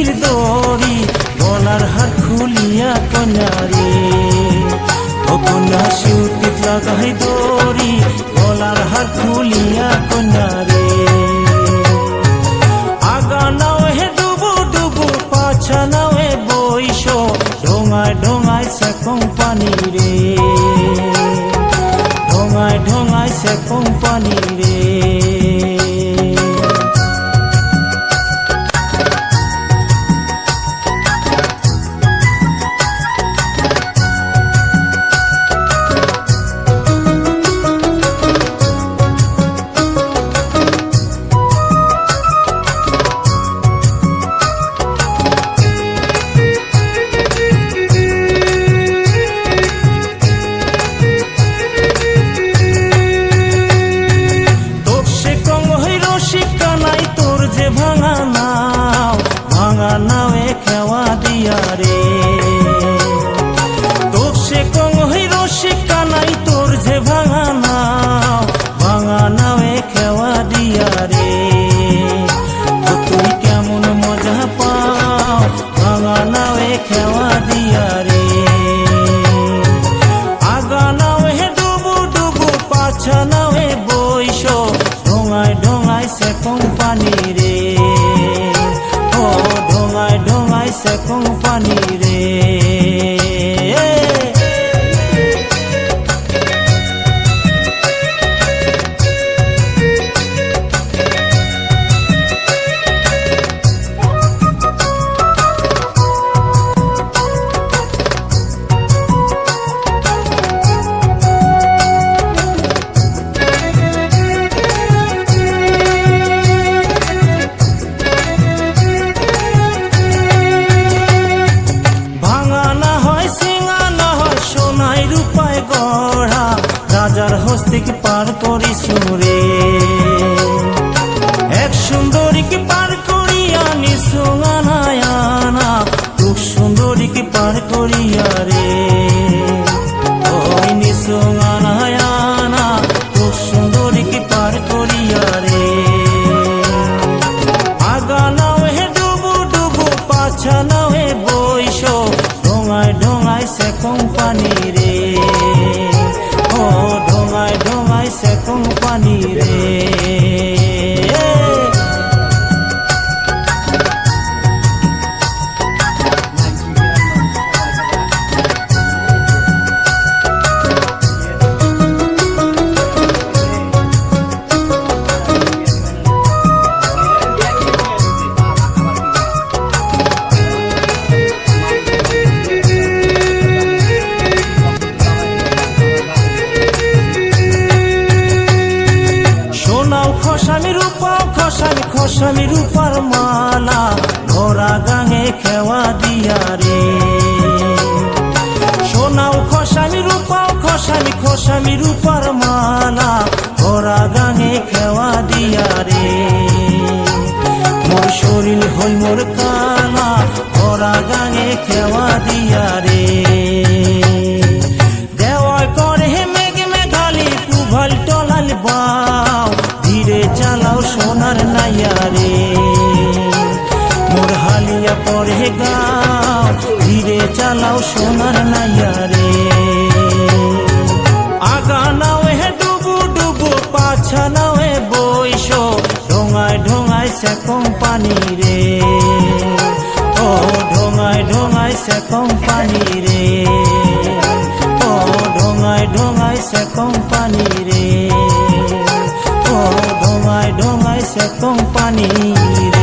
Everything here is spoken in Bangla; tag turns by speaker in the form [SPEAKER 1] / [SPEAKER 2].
[SPEAKER 1] সিঁথির দড়ি গলার হার খুলিয়া কন্যারে ও কন্যা সিউতিত লাগাই দড়ি গলার হার খুলিয়া কন্যারে আগা নাও হে ডুবু ডুবু পাছা নাও হে বইস ঢোঙায় ঢোঙায় সেকং পানি রে ঢোঙায় ঢোঙায় সেকং পানি রে ভাঙা নাওয়ে খেওয়া দিয়া রে তোর সে কং হই রসিক কানাই তোর যে ভাঙা নাওয়ে খেওয়া দিয়া রে তুই কেমন মজা পাও ভাঙা নাওয়ে খেওয়া দিয়া রে আগা নাওয়ে ডুবু ডুবু পাছা নাওয়ে বইস ঢোঙায় ঢোঙায় সেকং পানি রে ঢোঙায় ঢোঙায় সেকং পানি রে রাজার হস্তিকে পার করি সুরে এক সুন্দরীকে পার করিয়া নিসুঙানায়ানা রূপ সুন্দরীকে পার করিয়া রে ওই নিসুঙানায়ানা রূপ সুন্দরীকে পার করিয়া রে আগা নাও হে ডুবু ডুবু পাছা নাও হে বইস ঢোঙায় ঢোঙায় সেকং পানি রে ঢোঙায় ঢোঙায় সেকং পানি রে খসামি রূপার মালা ঘোড়া গাঙে খেওয়া দিয়া রে সোনাও খসামি রূপাও খসামি রূপার মালা ঘোড়া গাঙে খেওয়া দিয়া রে মোর শরীর হই মোর কালা ঘোড়া গাঙে খেওয়া দিয়া রে দেওয়া করে মেঘে মেঘালি পুভাল টলাল বাও ধীরে চালাও সোনার নাইয়া রে মোর হালিয়া পরে গাও ধীরে চালাও সোনার নাইয়া রে আগা নাও হে ডুবু ডুবু পাছা নাও হে বইস ঢোঙায় ঢোঙায় সেকং পানি রে ও ঢোঙায় ঢোঙায় সেকং পানি রে ও ঢোঙায় ঢোঙায় সেকং পানি রে ঢোঙায় ঢোঙায় সেকং পানি রে।